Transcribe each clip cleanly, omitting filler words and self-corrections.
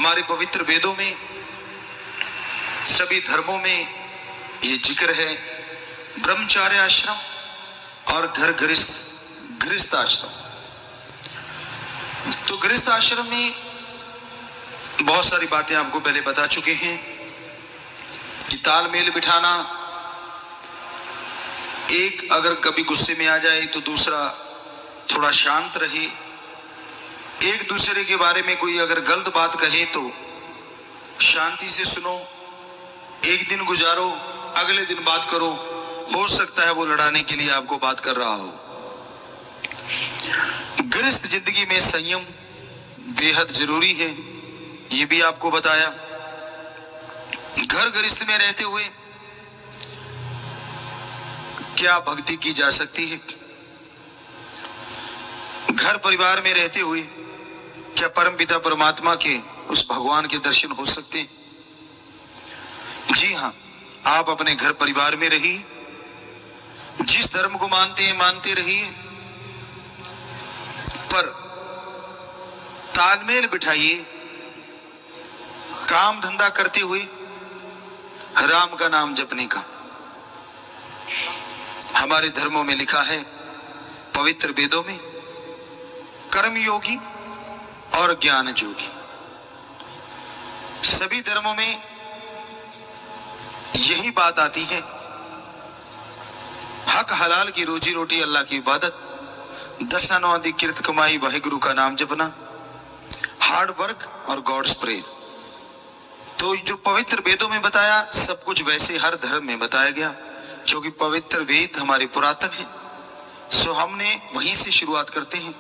हमारे पवित्र वेदों में, सभी धर्मों में ये जिक्र है ब्रह्मचार्य आश्रम और घर गृहस्थ आश्रम। तो गृहस्थ आश्रम में बहुत सारी बातें आपको पहले बता चुके हैं कि तालमेल बिठाना, एक अगर कभी गुस्से में आ जाए तो दूसरा थोड़ा शांत रहे, एक दूसरे के बारे में कोई अगर गलत बात कहे तो शांति से सुनो, एक दिन गुजारो, अगले दिन बात करो, हो सकता है वो लड़ाने के लिए आपको बात कर रहा हो। गृहस्थ जिंदगी में संयम बेहद जरूरी है, ये भी आपको बताया। घर गृहस्थ में रहते हुए क्या भक्ति की जा सकती है? घर परिवार में रहते हुए क्या परमपिता परमात्मा के उस भगवान के दर्शन हो सकते हैं? जी हाँ, आप अपने घर परिवार में रहिए, जिस धर्म को मानते हैं मानते रहिए, पर तालमेल बिठाइए, काम धंधा करते हुए राम का नाम जपने का। हमारे धर्मों में लिखा है, पवित्र वेदों में, कर्म योगी और ज्ञान योगी। सभी धर्मों में यही बात आती है, हक हलाल की रोजी रोटी, अल्लाह की इबादत, दसानों आदि किरत कमाई, वाहिगुरु का नाम जपना, हार्ड वर्क और गॉड्स प्रेयर। तो जो पवित्र वेदों में बताया सब कुछ वैसे हर धर्म में बताया गया, क्योंकि पवित्र वेद हमारे पुरातन है, सो हमने वहीं से शुरुआत करते हैं।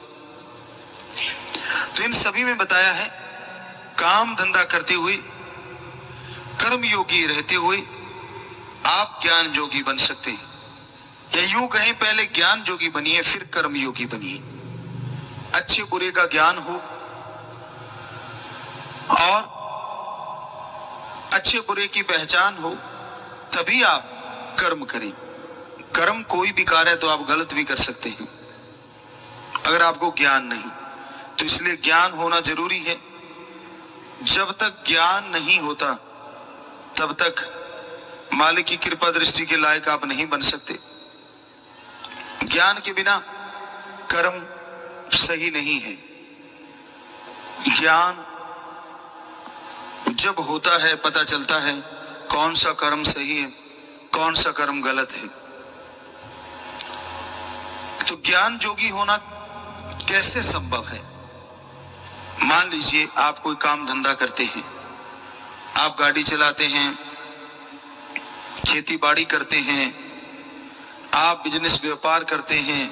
तो इन सभी में बताया है, काम धंधा करते हुए, कर्म योगी रहते हुए आप ज्ञान योगी बन सकते हैं, या यूं कहें पहले ज्ञान योगी बनिए फिर कर्म योगी बनिए। अच्छे बुरे का ज्ञान हो और अच्छे बुरे की पहचान हो, तभी आप कर्म करें। कर्म कोई भी कार्य है तो आप गलत भी कर सकते हैं अगर आपको ज्ञान नहीं, तो इसलिए ज्ञान होना जरूरी है। जब तक ज्ञान नहीं होता तब तक मालिक की कृपा दृष्टि के लायक आप नहीं बन सकते। ज्ञान के बिना कर्म सही नहीं है। ज्ञान जब होता है पता चलता है कौन सा कर्म सही है, कौन सा कर्म गलत है। तो ज्ञान योगी होना कैसे संभव है? मान लीजिए आप कोई काम धंधा करते हैं, आप गाड़ी चलाते हैं, खेती बाड़ी करते हैं, आप बिजनेस व्यापार करते हैं,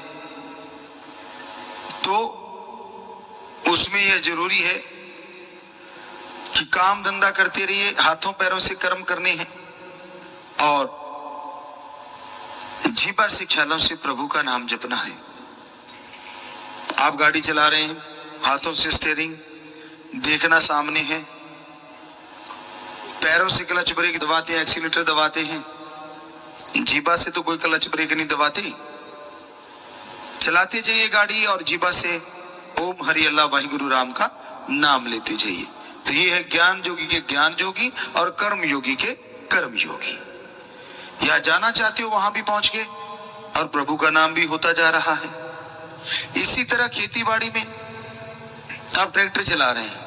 तो उसमें यह जरूरी है कि काम धंधा करते रहिए, हाथों पैरों से कर्म करने हैं और जीवा से ख्यालों से प्रभु का नाम जपना है। आप गाड़ी चला रहे हैं, हाथों से स्टीयरिंग, देखना सामने है, पैरों से क्लच ब्रेक दबाते हैं, एक्सीलेटर दबाते हैं, जीवा से तो कोई क्लच ब्रेक नहीं दबाते। चलाते जाइए गाड़ी और जीवा से ओम हरि अल्लाह वाहिगुरु राम का नाम लेते जाइए। तो ये है ज्ञान योगी के ज्ञान योगी और कर्म योगी के कर्म योगी। यहाँ जाना चाहते हो वहां भी पहुंच गए और प्रभु का नाम भी होता जा रहा है। इसी तरह खेती बाड़ी में आप ट्रैक्टर चला रहे हैं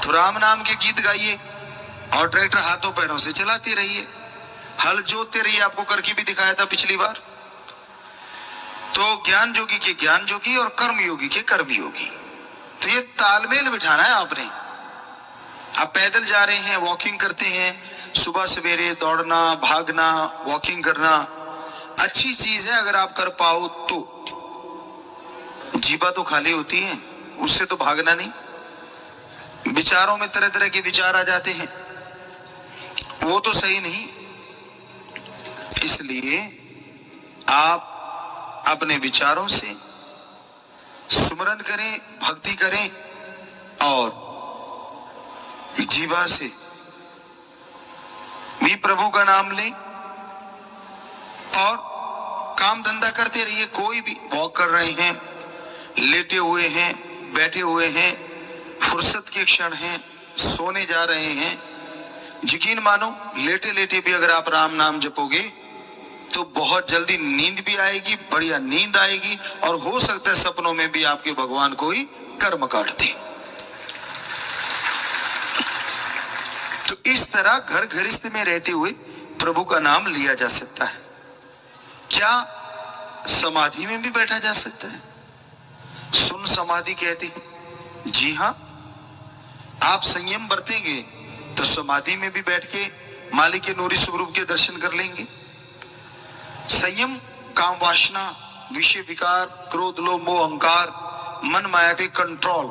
तो राम नाम के गीत गाइए और ट्रैक्टर हाथों पैरों से चलाते रहिए, हल जोतते रहिए। आपको करके भी दिखाया था पिछली बार। तो ज्ञान योगी के ज्ञान योगी और कर्म योगी के कर्म योगी। तो ये तालमेल बिठाना है आपने। आप पैदल जा रहे हैं, वॉकिंग करते हैं, सुबह सवेरे दौड़ना, भागना, वॉकिंग करना अच्छी चीज है अगर आप कर पाओ तो। जीवा तो खाली होती है, उससे तो भागना नहीं। विचारों में तरह तरह के विचार आ जाते हैं, वो तो सही नहीं। इसलिए आप अपने विचारों से सुमरन करें, भक्ति करें और जीवा से भी प्रभु का नाम लें और काम धंधा करते रहिए। कोई भी वॉक कर रहे हैं, लेटे हुए हैं, बैठे हुए हैं, फुर्सत के क्षण हैं, सोने जा रहे हैं, यकीन मानो लेटे लेटे भी अगर आप राम नाम जपोगे तो बहुत जल्दी नींद भी आएगी, बढ़िया नींद आएगी, और हो सकता है सपनों में भी आपके भगवान कोई कर्म काट दे। तो इस तरह घर गृहस्थ में रहते हुए प्रभु का नाम लिया जा सकता है। क्या समाधि में भी बैठा जा सकता है? सुन समाधि कहते हैं। जी हां, आप संयम बरतेंगे तो समाधि में भी बैठ के मालिक के नूरी स्वरूप के दर्शन कर लेंगे। संयम काम वासना, विषय विकार, क्रोध, लोभ, मोह, अहंकार, मन माया के कंट्रोल,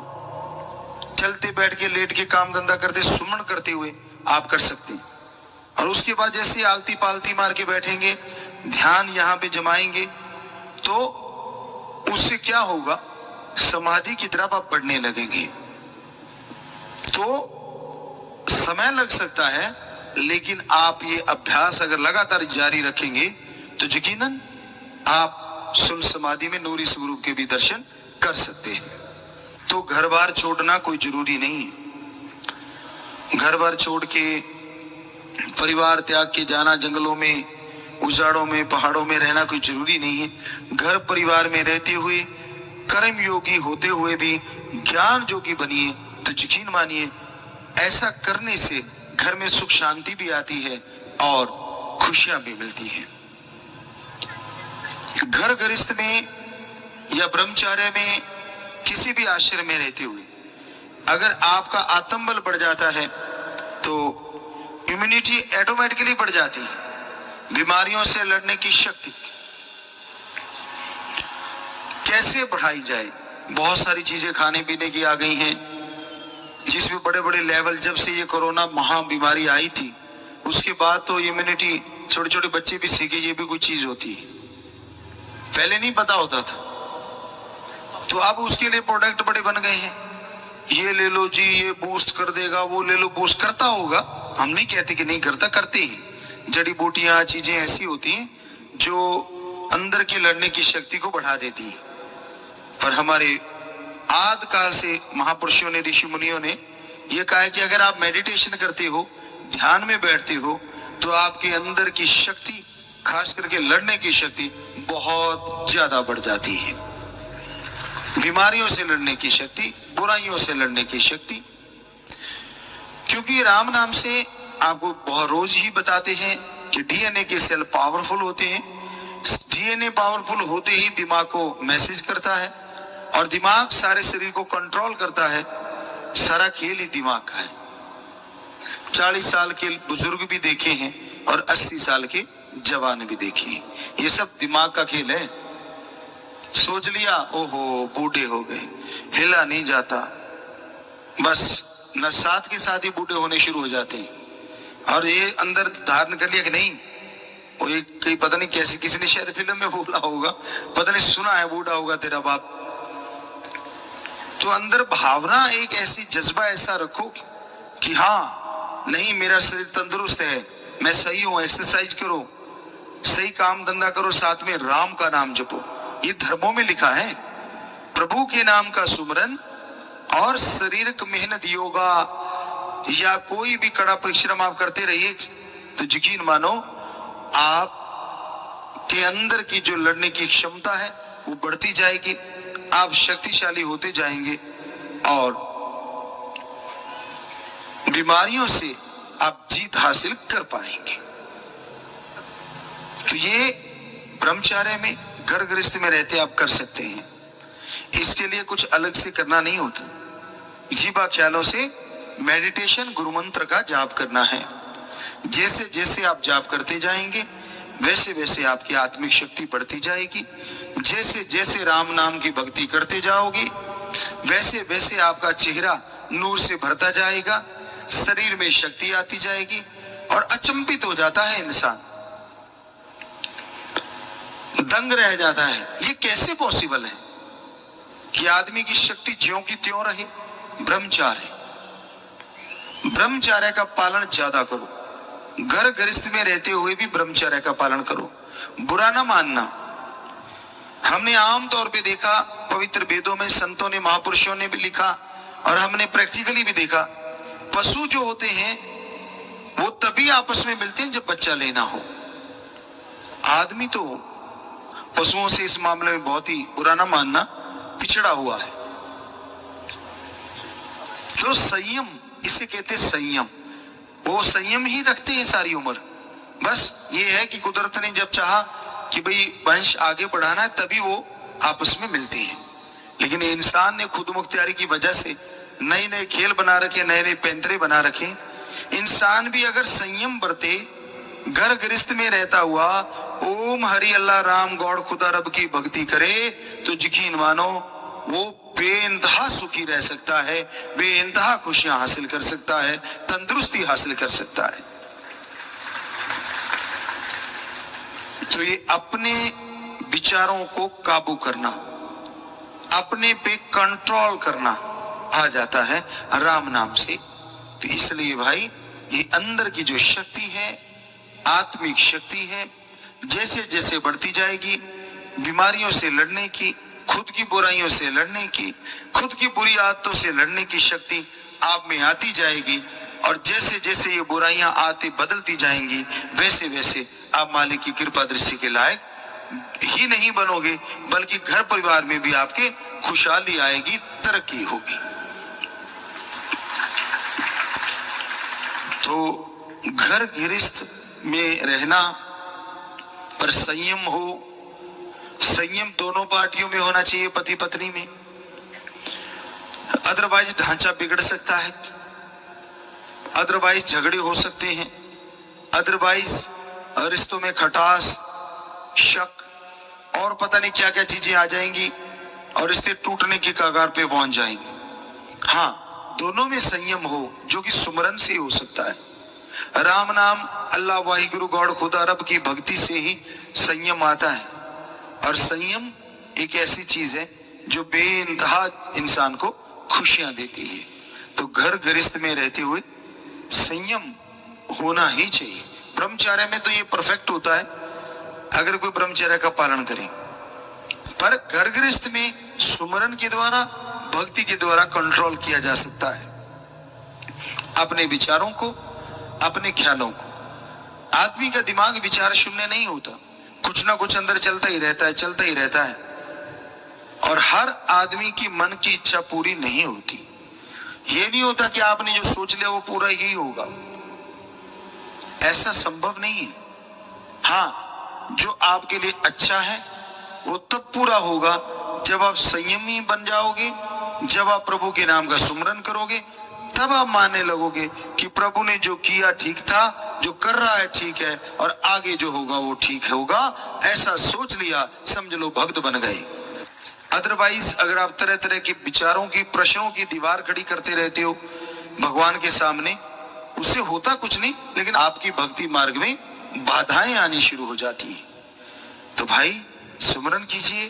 चलते बैठ के लेट के काम धंधा करते सुमन करते हुए आप कर सकते हैं। और उसके बाद जैसे आलती पालती मार के बैठेंगे, ध्यान यहां पे जमाएंगे, तो उससे क्या होगा, समाधि की तरफ आप बढ़ने लगेंगे। तो समय लग सकता है, लेकिन आप ये अभ्यास अगर लगातार जारी रखेंगे तो यकीनन आप सुन समाधि में नूरी स्वरूप के भी दर्शन कर सकते हैं। तो घर बार छोड़ना कोई जरूरी नहीं है। घर बार छोड़ के परिवार त्याग के जाना, जंगलों में, उजाड़ों में, पहाड़ों में रहना कोई जरूरी नहीं है। घर परिवार में रहते हुए, कर्म योगी होते हुए भी ज्ञान योगी बनिए तो यकीन मानिए ऐसा करने से घर में सुख शांति भी आती है और खुशियां भी मिलती हैं। घर गृहस्थ में या ब्रह्मचार्य में, किसी भी आश्रम में रहते हुए अगर आपका आत्मबल बढ़ जाता है तो इम्यूनिटी ऑटोमेटिकली बढ़ जाती है। बीमारियों से लड़ने की शक्ति कैसे बढ़ाई जाए? बहुत सारी चीजें खाने पीने की आ गई हैं, जिसमें बड़े बड़े लेवल, जब से ये कोरोना महा बीमारी आई थी उसके बाद तो इम्यूनिटी, छोटे छोटे बच्चे भी सीखे ये भी कोई चीज होती है, पहले नहीं पता होता था। तो अब उसके लिए प्रोडक्ट बड़े बन गए हैं, ये ले लो जी, ये बूस्ट कर देगा, वो ले लो, बूस्ट करता होगा, हम नहीं कहते कि नहीं करता, करते हैं। जड़ी बूटियां, चीजें ऐसी होती हैं जो अंदर की लड़ने की शक्ति को बढ़ा देती है। पर हमारे आदि काल से महापुरुषों ने, ऋषि मुनियों ने यह कहा है कि अगर आप मेडिटेशन करते हो, ध्यान में बैठते हो, तो आपके अंदर की शक्ति, खास करके लड़ने की शक्ति बहुत ज्यादा बढ़ जाती है। बीमारियों से लड़ने की शक्ति, बुराइयों से लड़ने की शक्ति। क्योंकि राम नाम से आपको बहुत रोज ही बताते हैं कि डीएनए के सेल पावरफुल होते हैं। डीएनए पावरफुल होते ही दिमाग को मैसेज करता है और दिमाग सारे शरीर को कंट्रोल करता है। सारा खेल ही दिमाग का है। 40 साल के बुजुर्ग भी देखे हैं और 80 साल के जवान भी देखे हैं। ये सब दिमाग का खेल है। सोच लिया, ओहो बूढ़े हो गए, हिला नहीं जाता, बस न साथ के साथ ही बूढ़े होने शुरू हो जाते हैं। और ये अंदर धारण कर लिया कि नहीं, वो एक कहीं पता नहीं कैसे, किसी ने शायद फिल्म में बोला होगा, पता नहीं सुना है, बूढ़ा होगा तेरा बाप। तो अंदर भावना, एक ऐसी जज्बा ऐसा रखो कि हाँ नहीं, मेरा शरीर तंदुरुस्त है, मैं सही हूं, एक्सरसाइज करो, सही काम धंधा करो, साथ में राम का नाम जपो। ये धर्मों में लिखा है, प्रभु के नाम का सुमरन और शारीरिक मेहनत, योगा या कोई भी कड़ा परिश्रम आप करते रहिए तो यकीन मानो आप के अंदर की जो लड़ने की क्षमता है वो बढ़ती जाएगी, आप शक्तिशाली होते जाएंगे और बीमारियों से आप जीत हासिल कर पाएंगे। तो ये ब्रह्मचार्य में, घर गृहस्थ में रहते आप कर सकते हैं। इसके लिए कुछ अलग से करना नहीं होता। जीवा ख्यालों से मेडिटेशन, गुरु मंत्र का जाप करना है। जैसे जैसे आप जाप करते जाएंगे वैसे वैसे आपकी आत्मिक शक्ति बढ़ती जाएगी। जैसे जैसे राम नाम की भक्ति करते जाओगे वैसे वैसे आपका चेहरा नूर से भरता जाएगा, शरीर में शक्ति आती जाएगी और अचंभित हो जाता है इंसान, दंग रह जाता है। ये कैसे पॉसिबल है कि आदमी की शक्ति ज्यों की त्यों रहे? ब्रह्मचार्य, ब्रह्मचार्य का पालन ज्यादा करो। घर गृहस्थ में रहते हुए भी ब्रह्मचर्य का पालन करो, बुरा ना मानना। हमने आम तौर पे देखा, पवित्र वेदों में संतों ने, महापुरुषों ने भी लिखा, और हमने प्रैक्टिकली भी देखा, पशु जो होते हैं वो तभी आपस में मिलते हैं जब बच्चा लेना हो। आदमी तो पशुओं से इस मामले में बहुत ही बुरा ना मानना, पिछड़ा हुआ है। तो संयम, इसे कहते संयम। वो संयम ही रखते हैं सारी उम्र। बस ये है कि कुदरत ने जब चाहा कि भाई वंश आगे बढ़ाना है, तभी वो आपस में मिलते हैं। लेकिन इंसान ने खुद मुख्तियारी की वजह से नए नए खेल बना रखे, नए नए पैंतरे बना रखे। इंसान भी अगर संयम बरते, घर गृहस्थ में रहता हुआ ओम हरि अल्लाह राम गौड़ खुदा रब की भक्ति करे, तो यकीन मानो वो बेइंतहा सुखी रह सकता है, बेइंतहा खुशियां हासिल कर सकता है, तंदुरुस्ती हासिल कर सकता है। तो ये अपने विचारों को काबू करना, अपने पे कंट्रोल करना आ जाता है राम नाम से। तो इसलिए भाई ये अंदर की जो शक्ति है, आत्मिक शक्ति है, जैसे जैसे बढ़ती जाएगी, बीमारियों से लड़ने की, खुद की बुराइयों से लड़ने की, खुद की बुरी आदतों से लड़ने की शक्ति आप में आती जाएगी। और जैसे जैसे ये बुराइयां आती बदलती जाएंगी, वैसे वैसे आप मालिक की कृपा दृष्टि के लायक ही नहीं बनोगे, बल्कि घर परिवार में भी आपके खुशहाली आएगी, तरक्की होगी। तो घर गृहस्थ में रहना पर संयम हो, संयम दोनों पार्टियों में होना चाहिए, पति पत्नी में। अदरवाइज ढांचा बिगड़ सकता है, अदरवाइज झगड़े हो सकते हैं, अदरवाइज रिश्तों में खटास, शक और पता नहीं क्या क्या चीजें आ जाएंगी और रिश्ते टूटने की कगार पे पहुंच जाएंगे। हाँ, दोनों में संयम हो, जो कि सुमरन से हो सकता है। राम नाम, अल्लाह वाहिगुरु गौड़ खुदा रब की भक्ति से ही संयम आता है। और संयम एक ऐसी चीज है जो बेइंतहा इंसान को खुशियां देती है। तो घर गृहस्थ में रहते हुए संयम होना ही चाहिए। ब्रह्मचर्य में तो ये परफेक्ट होता है अगर कोई ब्रह्मचर्य का पालन करे, पर घर गृहस्थ में सुमरन के द्वारा, भक्ति के द्वारा कंट्रोल किया जा सकता है अपने विचारों को, अपने ख्यालों को। आदमी का दिमाग विचार शून्य नहीं होता, कुछ ना कुछ अंदर चलता ही रहता है, चलता ही रहता है। और हर आदमी की मन की इच्छा पूरी नहीं होती। ये नहीं होता कि आपने जो सोच लिया वो पूरा ही होगा, ऐसा संभव नहीं है। हाँ, जो आपके लिए अच्छा है वो तब पूरा होगा जब आप संयमी बन जाओगे, जब आप प्रभु के नाम का सुमरन करोगे, तब आप मानने लगोगे कि प्रभु ने जो किया ठीक था, जो कर रहा है ठीक है, और आगे जो होगा वो ठीक होगा। ऐसा सोच लिया, समझ लो भक्त बन गए। अदरवाइज अगर आप तरह तरह के विचारों की, प्रश्नों की दीवार खड़ी करते रहते हो भगवान के सामने, उससे होता कुछ नहीं, लेकिन आपकी भक्ति मार्ग में बाधाएं आनी शुरू हो जाती हैं। तो भाई सुमरन कीजिए,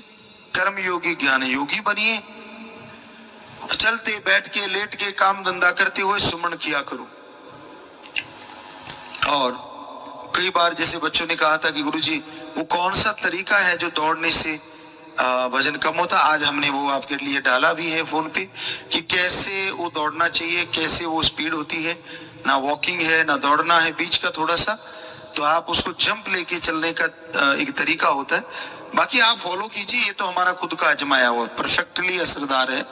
कर्म योगी ज्ञान योगी बनिए, चलते बैठ के लेट के काम धंधा करते हुए सुमरन किया करो। और कई बार जैसे बच्चों ने कहा था कि गुरुजी वो कौन सा तरीका है जो दौड़ने से वजन कम होता, आज हमने वो आपके लिए डाला भी है फोन पे कि कैसे वो दौड़ना चाहिए, कैसे वो स्पीड होती है। ना वॉकिंग है ना दौड़ना है, बीच का थोड़ा सा, तो आप उसको जंप लेके चलने का एक तरीका होता है। बाकी आप फॉलो कीजिए, ये तो हमारा खुद का आजमाया हुआ परफेक्टली असरदार है।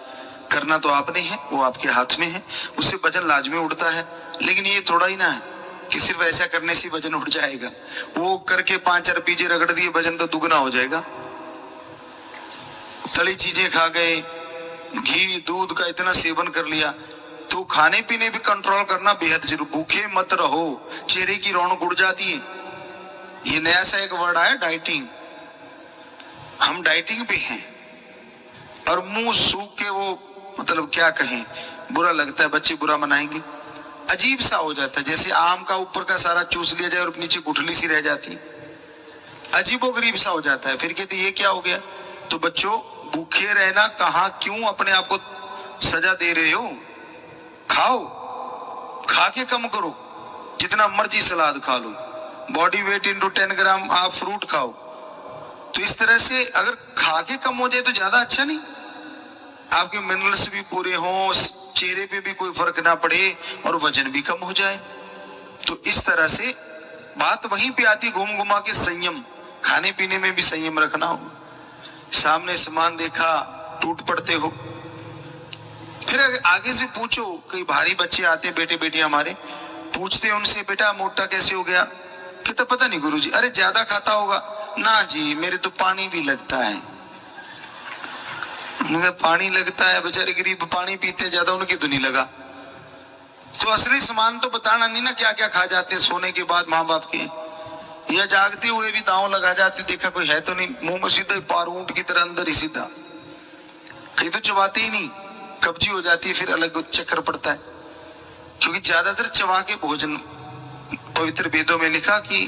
करना तो आपने है, वो आपके हाथ में है, उससे वजन लाजमी उड़ता है। लेकिन ये थोड़ा ही ना है कि सिर्फ ऐसा करने से वजन उड़ जाएगा, वो करके 5 आरपीजे रगड़ दिए वजन तो दुगना हो जाएगा। तली चीजें खा गए, घी दूध का इतना सेवन कर लिया, तो खाने पीने भी कंट्रोल करना बेहद जरूरी। भूखे मत रहो, चेहरे की रौनक उड़ जाती है। ये नया सा एक वर्ड आया, डाइटिंग। हम डाइटिंग पे हैं और मुंह सूख के वो मतलब क्या कहें, बुरा लगता है, बच्चे बुरा मनाएंगे, अजीब सा हो जाता है। जैसे आम का ऊपर का सारा चूस लिया जाए और नीचे गुठली सी रह जाती, अजीबोगरीब सा हो जाता है। फिर कहते ये क्या हो गया। तो बच्चों, भूखे रहना कहाँ, क्यों अपने आप को सजा दे रहे हो। खाओ, खा के कम करो, जितना मर्जी सलाद खा लो, बॉडी वेट इंटू 10 ग्राम आप फ्रूट खाओ। तो इस तरह से अगर खा के कम हो जाए तो ज्यादा अच्छा नहीं, आपके मिनरल्स भी पूरे हों, चेहरे पे भी कोई फर्क ना पड़े और वजन भी कम हो जाए। तो इस तरह से बात वहीं पे आती, घूम घुमा के संयम, खाने पीने में भी संयम रखना हो। सामने सामान देखा टूट पड़ते हो, फिर आगे से पूछो, कई भारी बच्चे आते बेटे बेटे हमारे, पूछते हैं उनसे, बेटा मोटा कैसे हो गया? कहता पता नहीं गुरुजी। अरे ज्यादा खाता होगा। ना जी मेरे तो पानी भी लगता है। मुझे पानी लगता है, बेचारे गरीब पानी पीते ज्यादा, उनके तो नहीं लगा। तो असली सामान तो बताना नहीं ना, क्या क्या खा जाते सोने के बाद माँ बाप के, या जागते हुए भी दांव लगा जाते, देखा कोई है तो नहीं, मुंह में सीधा पार ऊंट की तरह अंदर ही सीधा, कहीं तो चबाते ही नहीं, कब्जी हो जाती है, फिर अलग चक्कर पड़ता है। क्योंकि ज्यादातर चबा के भोजन, पवित्र वेदों में लिखा कि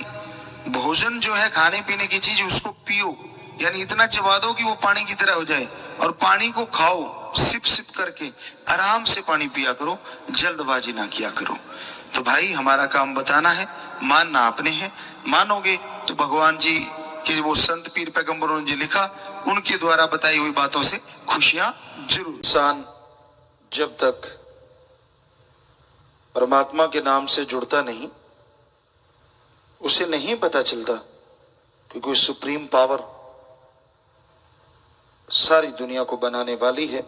भोजन जो है खाने पीने की चीज, उसको पियो, यानी इतना चबा दो कि वो पानी की तरह हो जाए, और पानी को खाओ, सिप सिप करके आराम से पानी पिया करो, जल्दबाजी ना किया करो। तो भाई हमारा काम बताना है, मानना आपने है, मानोगे तो भगवान जी के वो संत पीर पैगंबरों ने जो लिखा, उनके द्वारा बताई हुई बातों से खुशियां जरूर। इंसान जब तक परमात्मा के नाम से जुड़ता नहीं, उसे नहीं पता चलता कि कोई सुप्रीम पावर सारी दुनिया को बनाने वाली है,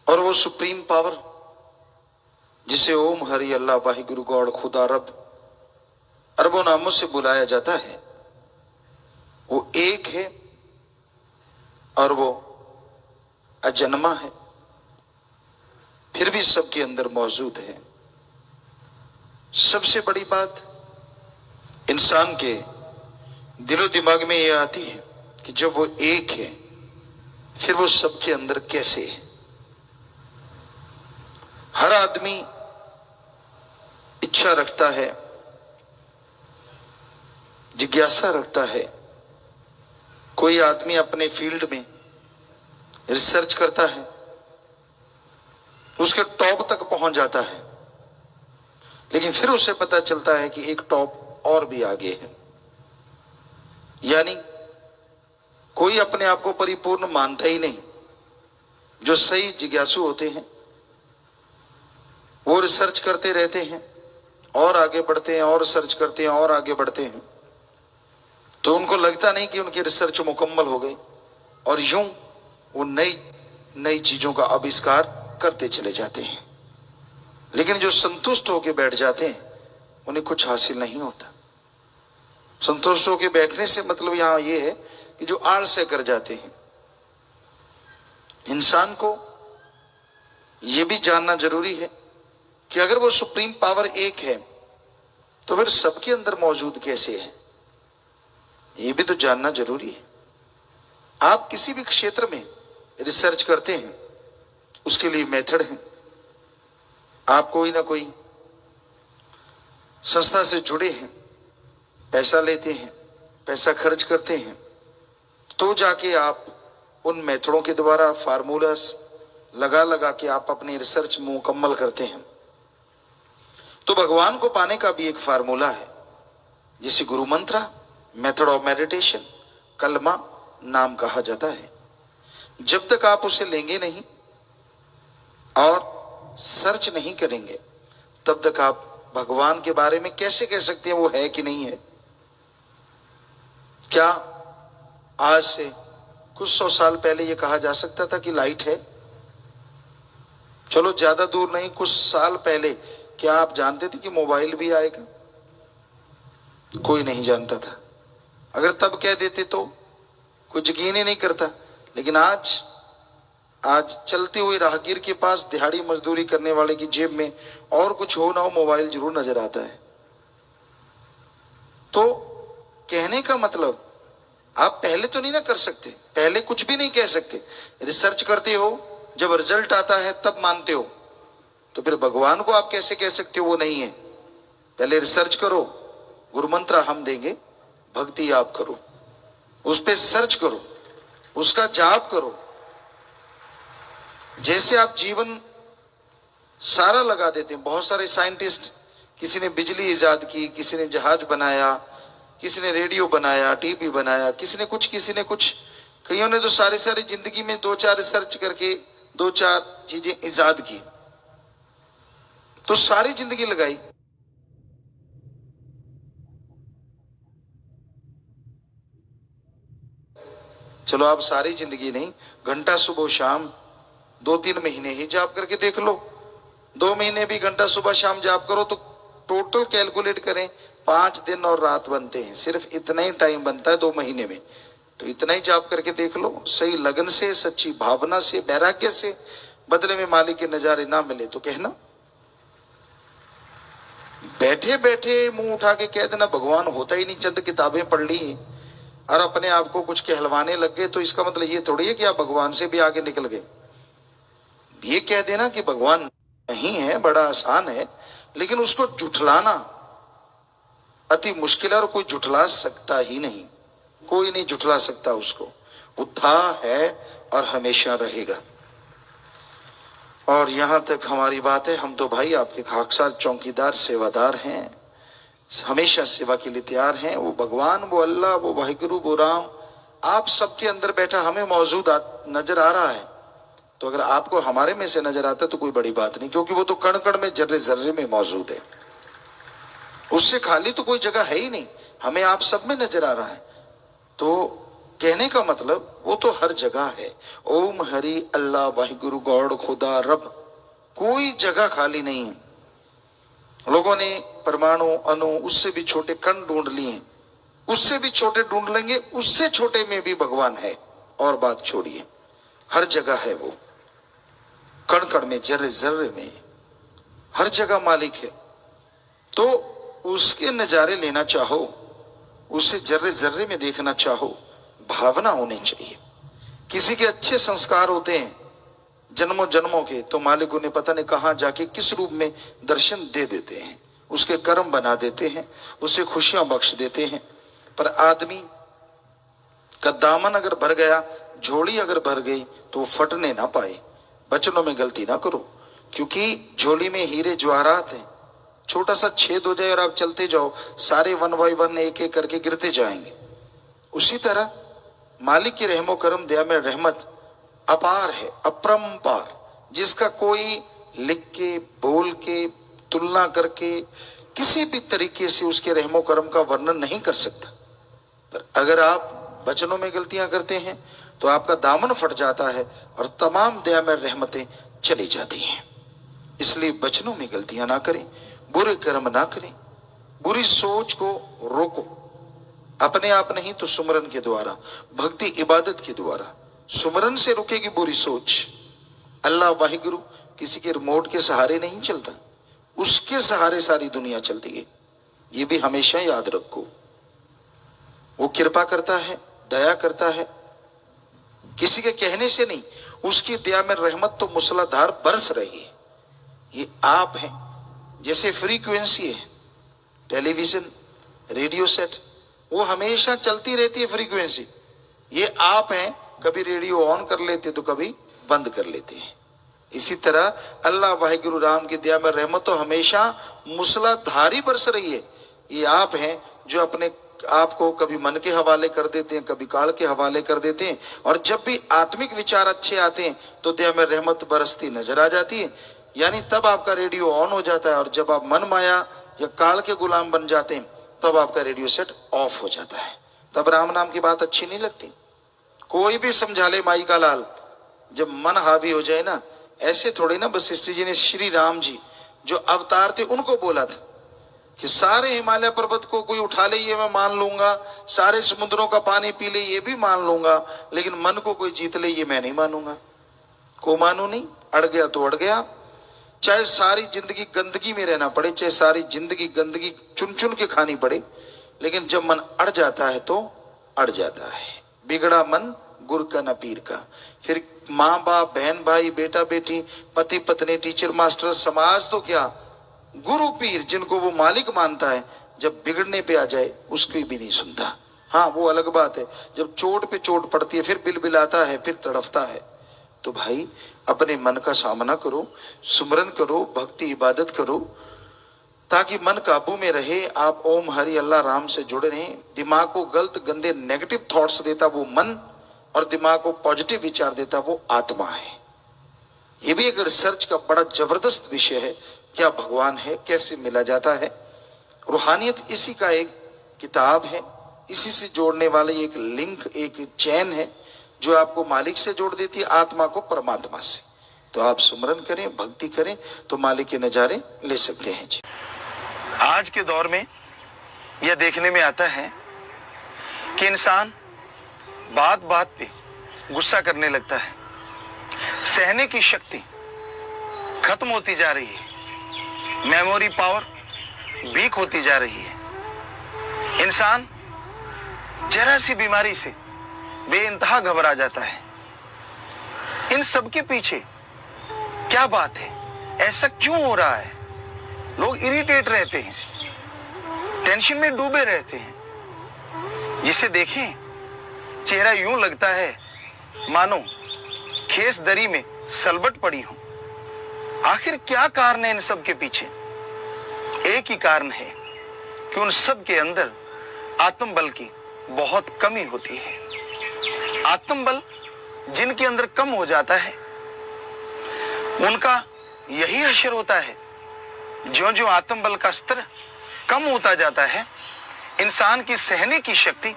और वो सुप्रीम पावर जिसे ओम हरि अल्लाह वाहिगुरु गॉड खुदा रब अरबों नामों से बुलाया जाता है, वो एक है और वो अजन्मा है, फिर भी सबके अंदर मौजूद है। सबसे बड़ी बात इंसान के दिलो दिमाग में यह आती है कि जब वो एक है, फिर वो सबके अंदर कैसे है। हर आदमी इच्छा रखता है, जिज्ञासा रखता है। कोई आदमी अपने फील्ड में रिसर्च करता है, उसके टॉप तक पहुंच जाता है, लेकिन फिर उसे पता चलता है कि एक टॉप और भी आगे है। यानी कोई अपने आप को परिपूर्ण मानता ही नहीं। जो सही जिज्ञासु होते हैं वो रिसर्च करते रहते हैं और आगे बढ़ते हैं, और रिसर्च करते हैं और आगे बढ़ते हैं, तो उनको लगता नहीं कि उनकी रिसर्च मुकम्मल हो गई, और यूं वो नई नई चीजों का आविष्कार करते चले जाते हैं। लेकिन जो संतुष्ट होकर बैठ जाते हैं, उन्हें कुछ हासिल नहीं होता। संतुष्ट होकर बैठने से मतलब यहां ये है कि जो आलस्य कर जाते हैं। इंसान को यह भी जानना जरूरी है कि अगर वो सुप्रीम पावर एक है, तो फिर सबके अंदर मौजूद कैसे है, ये भी तो जानना जरूरी है। आप किसी भी क्षेत्र में रिसर्च करते हैं, उसके लिए मेथड है। आप कोई ना कोई संस्था से जुड़े हैं, पैसा लेते हैं, पैसा खर्च करते हैं, तो जाके आप उन मेथडों के द्वारा फार्मूलास लगा लगा के आप अपनी रिसर्च मुकम्मल करते हैं। तो भगवान को पाने का भी एक फार्मूला है, जिसे गुरु मंत्र, मेथड ऑफ मेडिटेशन, कलमा नाम कहा जाता है। जब तक आप उसे लेंगे नहीं और सर्च नहीं करेंगे, तब तक आप भगवान के बारे में कैसे कह सकते हैं वो है कि नहीं है। क्या आज से कुछ 100 साल पहले ये कहा जा सकता था कि लाइट है? चलो ज्यादा दूर नहीं, कुछ साल पहले क्या आप जानते थे कि मोबाइल भी आएगा? कोई नहीं जानता था। अगर तब कह देते तो कोई यकीन ही नहीं करता। लेकिन आज चलते हुए राहगीर के पास, दिहाड़ी मजदूरी करने वाले की जेब में और कुछ हो ना हो, मोबाइल जरूर नजर आता है। तो कहने का मतलब, आप पहले तो नहीं ना कर सकते, पहले कुछ भी नहीं कह सकते। रिसर्च करते हो, जब रिजल्ट आता है तब मानते हो, तो फिर भगवान को आप कैसे कह सकते हो वो नहीं है? पहले रिसर्च करो, गुरु मंत्र हम देंगे, भक्ति आप करो, उस पे सर्च करो, उसका जाप करो। जैसे आप जीवन सारा लगा देते हैं। बहुत सारे साइंटिस्ट, किसी ने बिजली इजाद की, किसी ने जहाज बनाया, किसी ने रेडियो बनाया, टीवी बनाया, किसी ने कुछ, कईयों ने तो सारी जिंदगी में 2-4 रिसर्च करके दो चार चीजें इजाद की, तो सारी जिंदगी लगाई। चलो आप सारी जिंदगी नहीं, घंटा सुबह शाम 2-3 महीने ही जाप करके देख लो। 2 महीने भी घंटा सुबह शाम जाप करो तो टोटल कैलकुलेट करें 5 दिन और रात बनते हैं, सिर्फ इतना ही टाइम बनता है 2 महीने में। तो इतना ही जाप करके देख लो, सही लगन से, सच्ची भावना से, वैराग्य से, बदले में मालिक के नजारे ना मिले तो कहना। बैठे बैठे मुंह उठा के कह देना भगवान होता ही नहीं, चंद किताबें पढ़ ली और अपने आप को कुछ कहलवाने लग गए, तो इसका मतलब ये थोड़ी है कि आप भगवान से भी आगे निकल गए। ये कह देना कि भगवान नहीं है बड़ा आसान है, लेकिन उसको जुठलाना अति मुश्किल है और कोई जुठला सकता ही नहीं, कोई नहीं जुठला सकता उसको। वो था, है और हमेशा रहेगा। और यहां तक हमारी बात है, हम तो भाई आपके खाकसार चौकीदार सेवादार हैं, हमेशा सेवा के लिए तैयार हैं। वो भगवान, वो अल्लाह, वो वाहिगुरु, वो राम आप सबके अंदर बैठा हमें मौजूद नजर आ रहा है। तो अगर आपको हमारे में से नजर आता है तो कोई बड़ी बात नहीं, क्योंकि वो तो कण कण में, जर्रे जर्रे में मौजूद है। उससे खाली तो कोई जगह है ही नहीं, हमें आप सब में नजर आ रहा है। तो कहने का मतलब वो तो हर जगह है। ओम हरि अल्लाह वाहिगुरु गॉड खुदा रब, कोई जगह खाली नहीं है। लोगों ने परमाणु, अणु, उससे भी छोटे कण ढूंढ लिए, उससे भी छोटे ढूंढ लेंगे, उससे छोटे में भी भगवान है। और बात छोड़िए, हर जगह है वो, कण कण में, जर्रे जर्रे में, हर जगह मालिक है। तो उसके नजारे लेना चाहो, उसे जर्रे जर्रे में देखना चाहो, भावना होनी चाहिए। किसी के अच्छे संस्कार होते हैं जन्मों जन्मों के, तो मालिक उन्हें पता नहीं कहां जाके किस रूप में दर्शन दे देते हैं, उसके कर्म बना देते हैं, उसे खुशियां बख्श देते हैं। पर आदमी का दामन अगर भर गया, झोली अगर भर गई, तो वो फटने ना पाए। बचनों में गलती ना करो, क्योंकि झोली में हीरे जवाहरात हैं। छोटा सा छेद हो जाए और आप चलते जाओ, सारे 1 बाय 1 एक एक करके गिरते जाएंगे। उसी तरह मालिक की रहमो करम दया में रहमत अपार है, अपरंपार, जिसका कोई लिख के, बोल के, तुलना करके, किसी भी तरीके से उसके रहमो करम का वर्णन नहीं कर सकता। पर अगर आप वचनों में गलतियां करते हैं तो आपका दामन फट जाता है और तमाम दया में रहमतें चली जाती हैं। इसलिए वचनों में गलतियां ना करें, बुरे कर्म ना करें, बुरी सोच को रोको। अपने आप नहीं तो सुमरन के द्वारा, भक्ति इबादत के द्वारा। सुमरन से रुकेगी बुरी सोच। अल्लाह वाहिगुरु किसी के रिमोट के सहारे नहीं चलता, उसके सहारे सारी दुनिया चलती है। ये भी हमेशा याद रखो। वो कृपा करता है, दया करता है, किसी के कहने से नहीं, उसकी दया में रहमत तो मूसलाधार बरस रही है। ये आप हैं, जैसे फ्रीक्वेंसी है, टेलीविजन, रेडियो सेट, वो हमेशा चलती रहती है फ्रीक्वेंसी। ये आप हैं, कभी रेडियो ऑन कर लेते तो कभी बंद कर लेते हैं। इसी तरह अल्लाह वाहिगुरु राम की दया में रहमत तो हमेशा मूसलाधारी बरस रही है। ये आप हैं जो अपने आपको कभी मन के हवाले कर देते हैं, कभी काल के हवाले कर देते हैं, और जब भी आत्मिक विचार अच्छे आते हैं तो दया में रहमत बरसती नजर आ जाती है। यानी तब आपका रेडियो ऑन हो जाता है, और जब आप मन माया या काल के गुलाम बन जाते हैं तब आपका रेडियो सेट ऑफ हो जाता है। तब राम नाम की बात अच्छी नहीं लगती। कोई भी समझा ले माई का लाल, जब मन हावी हो जाए ना, ऐसे थोड़ी ना वशिष्ठ जी ने श्री राम जी जो अवतार थे उनको बोला था कि सारे हिमालय पर्वत को कोई उठा ले ये मैं मान लूंगा, सारे समुद्रों का पानी पी ले ये भी मान लूंगा, लेकिन मन को कोई जीत ले ये मैं नहीं मानूंगा। को मानू नहीं, अड़ गया तो अड़ गया। चाहे सारी जिंदगी गंदगी में रहना पड़े, चाहे सारी जिंदगी गंदगी चुन चुन के खानी पड़े, लेकिन जब मन अड़ जाता है तो अड़ जाता है। बिगड़ा मन गुर का न पीर का। फिर माँ बाप, बहन भाई, बेटा बेटी, पति पत्नी, टीचर मास्टर, समाज तो क्या, गुरु पीर जिनको वो मालिक मानता है, जब बिगड़ने पे आ जाए उसकी भी नहीं सुनता। हाँ, वो अलग बात है, जब चोट पे चोट पड़ती है फिर बिलबिलाता है, फिर तड़फता है। तो भाई अपने मन का सामना करो, सुमरन करो, भक्ति इबादत करो, ताकि मन काबू में रहे। आप ओम हरि अल्लाह राम से जुड़े रहें। दिमाग को गलत गंदे नेगेटिव थॉट्स देता वो मन, और दिमाग को पॉजिटिव विचार देता वो आत्मा है। ये भी एक रिसर्च का बड़ा जबरदस्त विषय है, क्या भगवान है, कैसे मिला जाता है। रूहानियत इसी का एक किताब है, इसी से जोड़ने वाले एक लिंक, एक चैन है जो आपको मालिक से जोड़ देती है, आत्मा को परमात्मा से। तो आप सुमरन करें, भक्ति करें तो मालिक के नजारे ले सकते हैं जी। आज के दौर में यह देखने में आता है कि इंसान बात बात पे गुस्सा करने लगता है, सहने की शक्ति खत्म होती जा रही है, मेमोरी पावर वीक होती जा रही है। इंसान जरा सी बीमारी से बेइंतहा घबरा जाता है। इन सब के पीछे क्या बात है, ऐसा क्यों हो रहा है? लोग इरिटेट रहते हैं, टेंशन में डूबे रहते हैं, जिसे देखें चेहरा यूं लगता है मानो खेस दरी में सलबट पड़ी हो। आखिर क्या कारण है इन सब के पीछे? एक ही कारण है कि उन सब के अंदर आत्मबल की बहुत कमी होती है। आत्मबल जिनके अंदर कम हो जाता है उनका यही हश्र होता है, ज्यों-ज्यों आत्मबल का स्तर कम होता जाता है, इंसान की सहने की शक्ति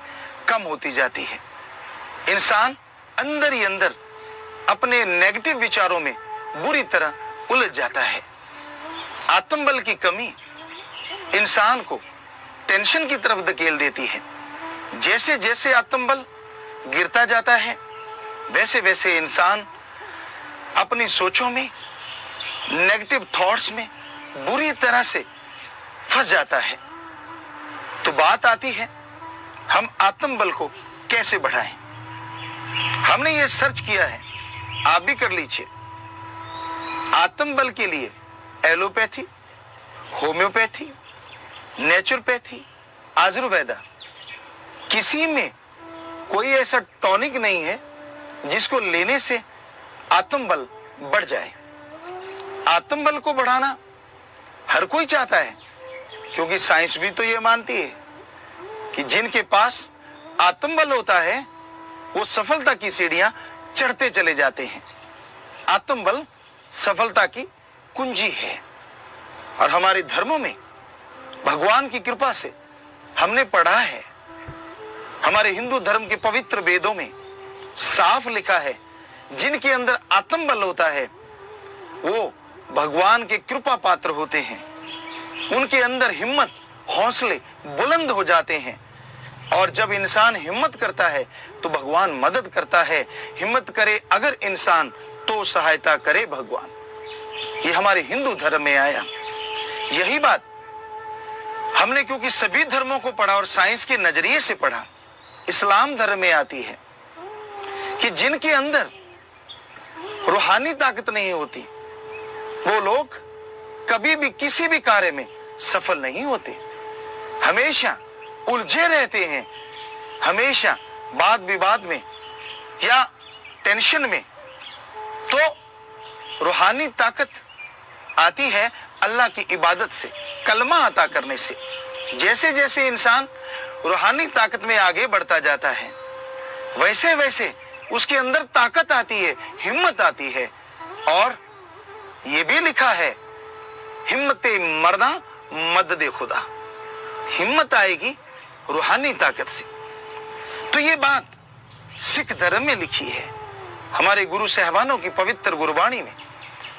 कम होती जाती है। इंसान अंदर ही अंदर अपने नेगेटिव विचारों में बुरी तरह उलझ जाता है। आत्मबल की कमी इंसान को टेंशन की तरफ धकेल देती है। जैसे जैसे आत्मबल गिरता जाता है वैसे वैसे इंसान अपनी सोचों में, नेगेटिव थॉट्स में बुरी तरह से फंस जाता है। तो बात आती है हम आत्मबल को कैसे बढ़ाएं। हमने ये सर्च किया है, आप भी कर लीजिए। आत्मबल के लिए एलोपैथी, होम्योपैथी, नेचुरोपैथी, आयुर्वेदा, किसी में कोई ऐसा टॉनिक नहीं है जिसको लेने से आत्मबल बढ़ जाए। आत्मबल को बढ़ाना हर कोई चाहता है, क्योंकि साइंस भी तो ये मानती है कि जिनके पास आत्मबल होता है वो सफलता की सीढ़ियां चढ़ते चले जाते हैं। आत्मबल सफलता की कुंजी है। और हमारे धर्मों में भगवान की कृपा से हमने पढ़ा है, हमारे हिंदू धर्म के पवित्र वेदों में साफ लिखा है, जिनके अंदर आत्मबल होता है वो भगवान के कृपा पात्र होते हैं। उनके अंदर हिम्मत, हौसले बुलंद हो जाते हैं। और जब इंसान हिम्मत करता है तो भगवान मदद करता है। हिम्मत करे अगर इंसान तो सहायता करे भगवान। ये हमारे हिंदू धर्म में आया। यही बात हमने क्योंकि सभी धर्मों को पढ़ा और साइंस के नजरिए से पढ़ा, इस्लाम धर्म में आती है कि जिनके अंदर रूहानी ताकत नहीं होती वो लोग कभी भी किसी भी कार्य में सफल नहीं होते, हमेशा उलझे रहते हैं, हमेशा वाद विवाद में या टेंशन में। तो रूहानी ताकत आती है अल्लाह की इबादत से, कलमा अता करने से। जैसे जैसे इंसान रूहानी ताकत में आगे बढ़ता जाता है वैसे वैसे उसके अंदर ताकत आती है, हिम्मत आती है। और ये भी लिखा है हिम्मते मरना मदद खुदा, हिम्मत आएगी रूहानी ताकत से। तो ये बात सिख धर्म में लिखी है, हमारे गुरु साहबानों की पवित्र गुरबाणी में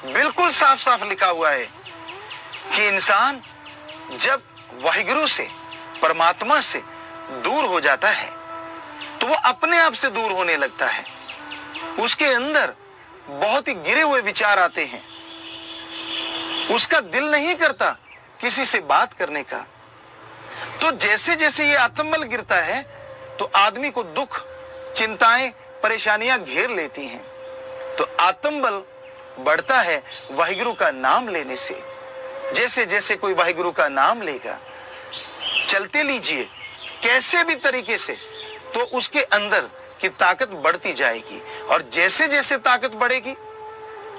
बिल्कुल साफ साफ लिखा हुआ है कि इंसान जब वाहिगुरु से, परमात्मा से दूर हो जाता है तो वो अपने आप से दूर होने लगता है। उसके अंदर बहुत ही गिरे हुए विचार आते हैं, उसका दिल नहीं करता किसी से बात करने का। तो जैसे जैसे ये आत्मबल गिरता है तो आदमी को दुख, चिंताएं, परेशानियां घेर लेती हैं। तो आत्मबल बढ़ता है वाहिगुरु का नाम लेने से। जैसे जैसे कोई वाहिगुरु का नाम लेगा, चलते लीजिए कैसे भी तरीके से, तो उसके अंदर की ताकत बढ़ती जाएगी। और जैसे जैसे ताकत बढ़ेगी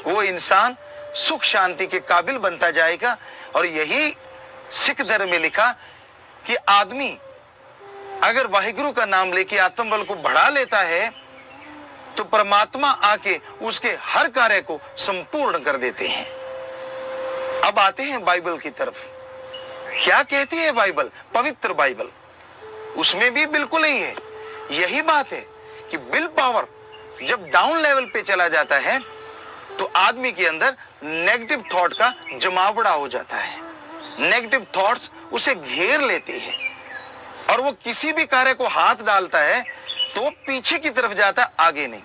वो इंसान सुख शांति के काबिल बनता जाएगा। और यही सिख धर्म में लिखा कि आदमी अगर वाहिगुरु का नाम लेके आत्मबल को बढ़ा लेता है तो परमात्मा आके उसके हर कार्य को संपूर्ण कर देते हैं। अब आते हैं बाइबल की तरफ। क्या कहती है बाइबल, पवित्र बाइबल? उसमें भी बिल्कुल ही है, यही बात है कि विल पावर जब डाउन लेवल पे चला जाता है तो आदमी के अंदर नेगेटिव थॉट का जमावड़ा हो जाता है। नेगेटिव थॉट्स उसे घेर लेते हैं और वो किसी भी कार्य को हाथ डालता है तो वो पीछे की तरफ जाता, आगे नहीं।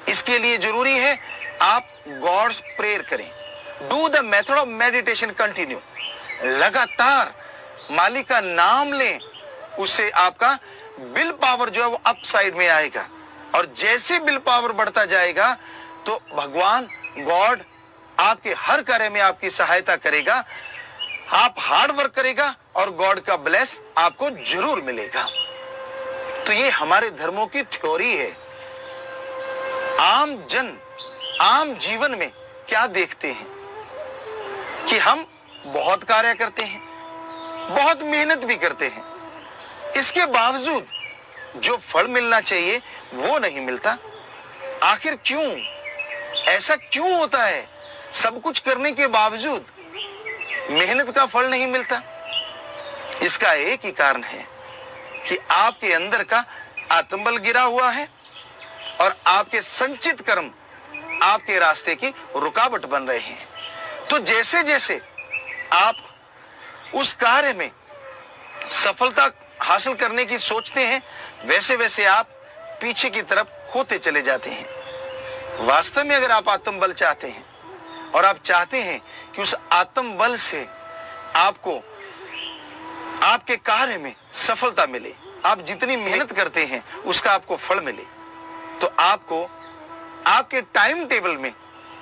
इसके लिए जरूरी है आप गॉड्स प्रेयर करें। Do the method of meditation continue. लगातार मालिक का नाम लें, उससे आपका विल पावर जो है वो अप साइड में आएगा और जैसे विल पावर बढ़ता जाएगा तो भगवान गॉड आपके हर कार्य में आपकी सहायता करेगा। आप हार्ड वर्क करेगा और गॉड का ब्लेस आपको जरूर मिलेगा। तो ये हमारे धर्मों की थ्योरी है। आम जन आम जीवन में क्या देखते हैं कि हम बहुत कार्य करते हैं, बहुत मेहनत भी करते हैं, इसके बावजूद जो फल मिलना चाहिए वो नहीं मिलता। आखिर क्यों? ऐसा क्यों होता है? सब कुछ करने के बावजूद मेहनत का फल नहीं मिलता। इसका एक ही कारण है कि आपके अंदर का आत्मबल गिरा हुआ है और आपके संचित कर्म आपके रास्ते की रुकावट बन रहे हैं। तो जैसे जैसे आप उस कार्य में सफलता हासिल करने की सोचते हैं, वैसे वैसे आप पीछे की तरफ होते चले जाते हैं। वास्तव में अगर आप आत्मबल चाहते हैं और आप चाहते हैं कि उस आत्मबल से आपको आपके कार्य में सफलता मिले, आप जितनी मेहनत करते हैं उसका आपको फल मिले, तो आपको आपके टाइम टेबल में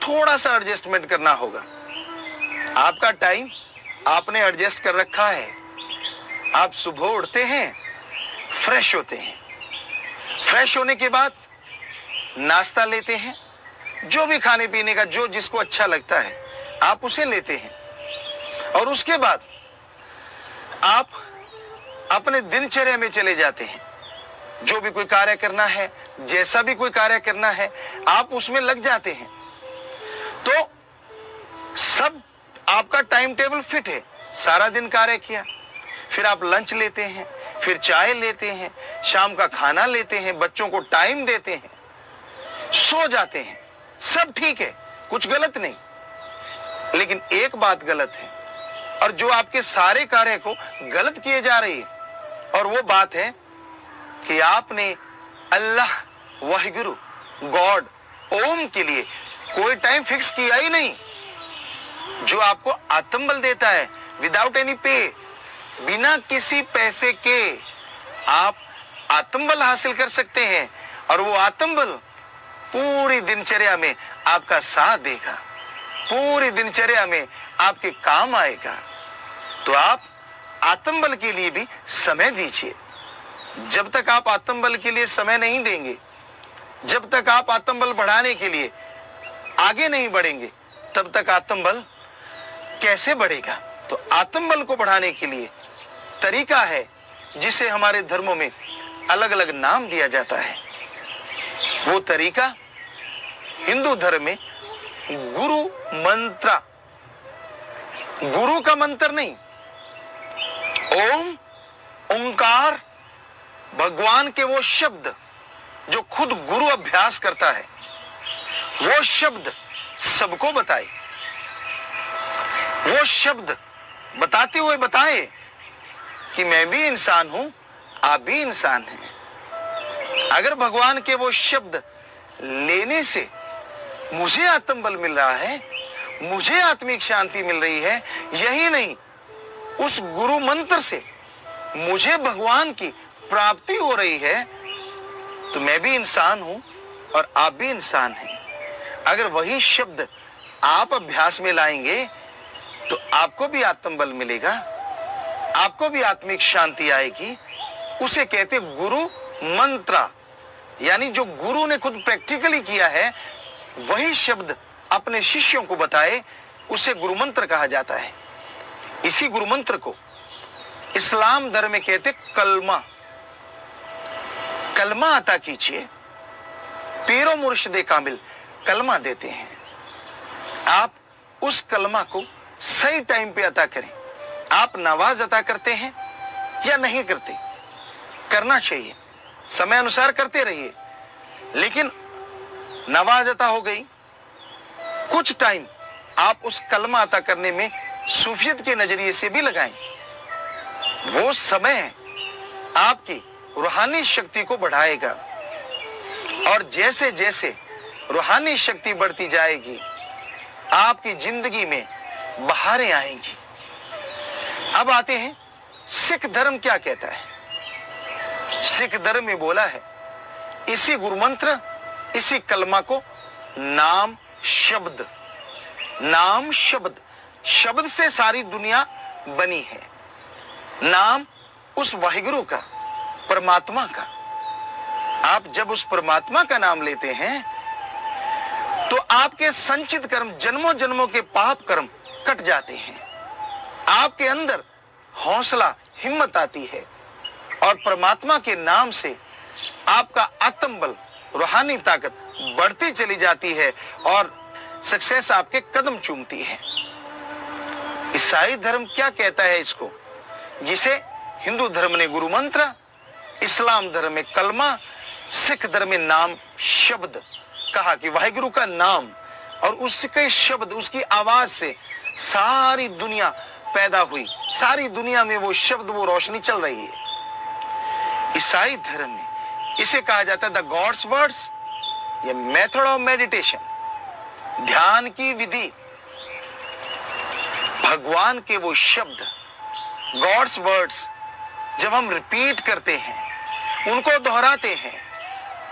थोड़ा सा एडजस्टमेंट करना होगा। आपका टाइम आपने एडजस्ट कर रखा है। आप सुबह उठते हैं, फ्रेश होते हैं, फ्रेश होने के बाद नाश्ता लेते हैं, जो भी खाने पीने का जो जिसको अच्छा लगता है आप उसे लेते हैं और उसके बाद आप अपने दिनचर्या में चले जाते हैं। जो भी कोई कार्य करना है, जैसा भी कोई कार्य करना है, आप उसमें लग जाते हैं। तो सब आपका टाइम टेबल फिट है। सारा दिन कार्य किया, फिर आप लंच लेते हैं, फिर चाय लेते हैं, शाम का खाना लेते हैं, बच्चों को टाइम देते हैं, सो जाते हैं। सब ठीक है, कुछ गलत नहीं, लेकिन एक बात गलत है और जो आपके सारे कार्य को गलत किए जा रही है, और वो बात है कि आपने अल्लाह, वाहिगुरु, गॉड, ओम के लिए कोई टाइम फिक्स किया ही नहीं, जो आपको आत्मबल देता है विदाउट एनी पे। बिना किसी पैसे के आप आत्मबल हासिल कर सकते हैं और वो आत्मबल पूरी दिनचर्या में आपका साथ देगा, पूरी दिनचर्या में आपके काम आएगा। तो आप आत्मबल के लिए भी समय दीजिए। जब तक आप आत्मबल के लिए समय नहीं देंगे, जब तक आप आत्मबल बढ़ाने के लिए आगे नहीं बढ़ेंगे, तब तक आत्मबल कैसे बढ़ेगा? तो आत्मबल को बढ़ाने के लिए तरीका है जिसे हमारे धर्मों में अलग अलग नाम दिया जाता है। वो तरीका हिंदू धर्म में गुरु मंत्र, गुरु का मंत्र नहीं, ओम, ओंकार, भगवान के वो शब्द जो खुद गुरु अभ्यास करता है, वो शब्द सबको बताए। वो शब्द बताते हुए बताए कि मैं भी इंसान हूं, आप भी इंसान हैं। अगर भगवान के वो शब्द लेने से मुझे आत्मबल मिल रहा है, मुझे आत्मिक शांति मिल रही है, यही नहीं, उस गुरु मंत्र से मुझे भगवान की प्राप्ति हो रही है, तो मैं भी इंसान हूं और आप भी इंसान हैं। अगर वही शब्द आप अभ्यास में लाएंगे तो आपको भी आत्मबल मिलेगा, आपको भी आत्मिक शांति आएगी। उसे कहते गुरु मंत्र, यानी जो गुरु ने खुद प्रैक्टिकली किया है वही शब्द अपने शिष्यों को बताए, उसे गुरु मंत्र कहा जाता है। इसी गुरु मंत्र को इस्लाम धर्म में कहते कलमा। कलमा अता कीजिए, पीरो मुर्शिदे कामिल कलमा देते हैं, आप उस कलमा को सही टाइम पे अता करें। आप नवाज अता करते हैं या नहीं करते, करना चाहिए, समय अनुसार करते रहिए, लेकिन नवाज अता हो गई, कुछ टाइम आप उस कलमा अता करने में सूफियत के नजरिए से भी लगाएं। वो समय आपकी रूहानी शक्ति को बढ़ाएगा, और जैसे जैसे रूहानी शक्ति बढ़ती जाएगी आपकी जिंदगी में बहारें आएंगी। अब आते हैं सिख धर्म क्या कहता है। सिख धर्म में बोला है इसी गुरुमंत्र, इसी कलमा को नाम शब्द, नाम शब्द, शब्द से सारी दुनिया बनी है। नाम उस वाहिगुरु का, परमात्मा का। आप जब उस परमात्मा का नाम लेते हैं तो आपके संचित कर्म, जन्मों जन्मों के पाप कर्म कट जाते हैं। आपके अंदर हौसला, हिम्मत आती है, और परमात्मा के नाम से आपका आत्मबल, रूहानी ताकत बढ़ती चली जाती है, और सक्सेस आपके कदम चूमती है। ईसाई धर्म क्या कहता है इसको, जिसे हिंदू धर्म ने गुरु मंत्र, इस्लाम धर्म में कलमा, सिख धर्म में नाम शब्द कहा कि वाहिगुरु का नाम और उसके शब्द, उसकी आवाज से सारी दुनिया पैदा हुई, सारी दुनिया में वो शब्द, वो रोशनी चल रही है। ईसाई धर्म में इसे कहा जाता है द गॉड्स वर्ड्स, ये मेथड ऑफ मेडिटेशन, ध्यान की विधि, भगवान के वो शब्द, गॉड्स वर्ड्स जब हम रिपीट करते हैं, उनको दोहराते हैं,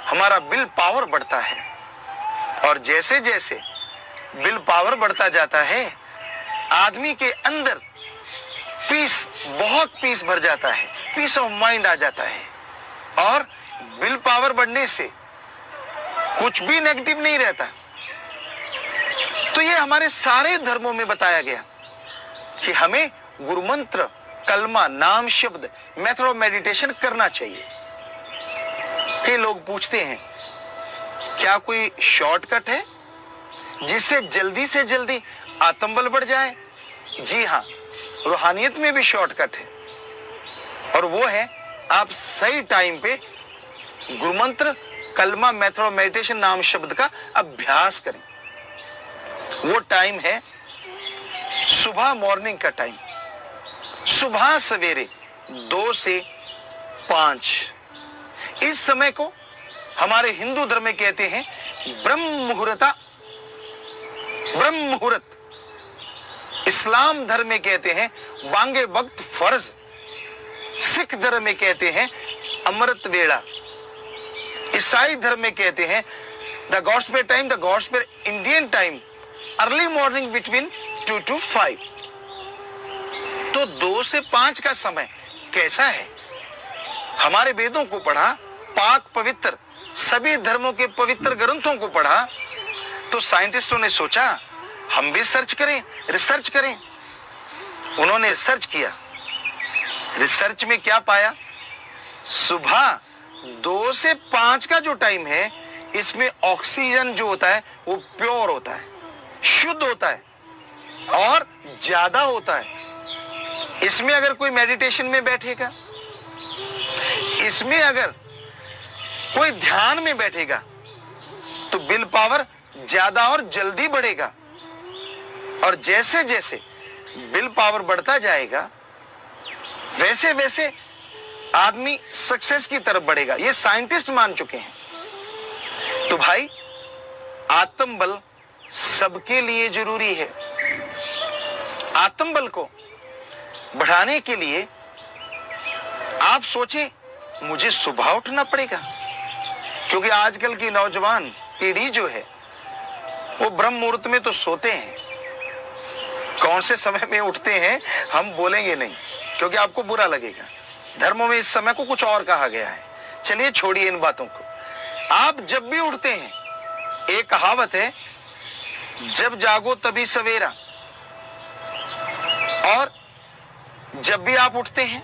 हमारा विल पावर बढ़ता है, और जैसे जैसे विल पावर बढ़ता जाता है आदमी के अंदर पीस, बहुत पीस भर जाता है, पीस ऑफ माइंड आ जाता है, और विल पावर बढ़ने से कुछ भी नेगेटिव नहीं रहता। तो ये हमारे सारे धर्मों में बताया गया कि हमें गुरुमंत्र, कलमा, नाम शब्द, मेथड ऑफ मेडिटेशन करना चाहिए। कई लोग पूछते हैं क्या कोई शॉर्टकट है जिससे जल्दी से जल्दी आत्मबल बढ़ जाए? जी हाँ, रूहानियत में भी शॉर्टकट है, और वो है आप सही टाइम पे गुरुमंत्र, कलमा, मेथड ऑफ मेडिटेशन, नाम शब्द का अभ्यास करें। वो टाइम है सुबह, मॉर्निंग का टाइम, सुबह सवेरे 2 से 5। इस समय को हमारे हिंदू धर्म में कहते हैं ब्रह्म मुहूर्त। इस्लाम धर्म में कहते हैं वांगे वक्त फर्ज। सिख धर्म में कहते हैं अमृत वेला। ईसाई धर्म में कहते हैं the gospel time, the gospel Indian time, early morning between 2 to 5। तो 2 से 5 का समय कैसा है? हमारे वेदों को पढ़ा, पाक पवित्र सभी धर्मों के पवित्र ग्रंथों को पढ़ा, तो साइंटिस्टों ने सोचा हम भी सर्च करें, रिसर्च करें। उन्होंने रिसर्च किया। रिसर्च में क्या पाया? सुबह 2 से 5 का जो टाइम है, इसमें ऑक्सीजन जो होता है वो प्योर होता है, शुद्ध होता है और ज्यादा होता है। इसमें अगर कोई मेडिटेशन में बैठेगा, इसमें अगर कोई ध्यान में बैठेगा, तो विल पावर ज्यादा और जल्दी बढ़ेगा, और जैसे जैसे विल पावर बढ़ता जाएगा वैसे वैसे आदमी सक्सेस की तरफ बढ़ेगा। ये साइंटिस्ट मान चुके हैं। तो भाई, आत्मबल सबके लिए जरूरी है। आत्मबल को बढ़ाने के लिए आप सोचें मुझे सुबह उठना पड़ेगा, क्योंकि आजकल की नौजवान पीढ़ी जो है वो ब्रह्म मुहूर्त में तो सोते हैं। कौन से समय में उठते हैं हम बोलेंगे नहीं, क्योंकि आपको बुरा लगेगा। धर्मों में इस समय को कुछ और कहा गया है। चलिए छोड़िए इन बातों को। आप जब भी उठते हैं, एक कहावत है, जब जागो तभी सवेरा। और जब भी आप उठते हैं,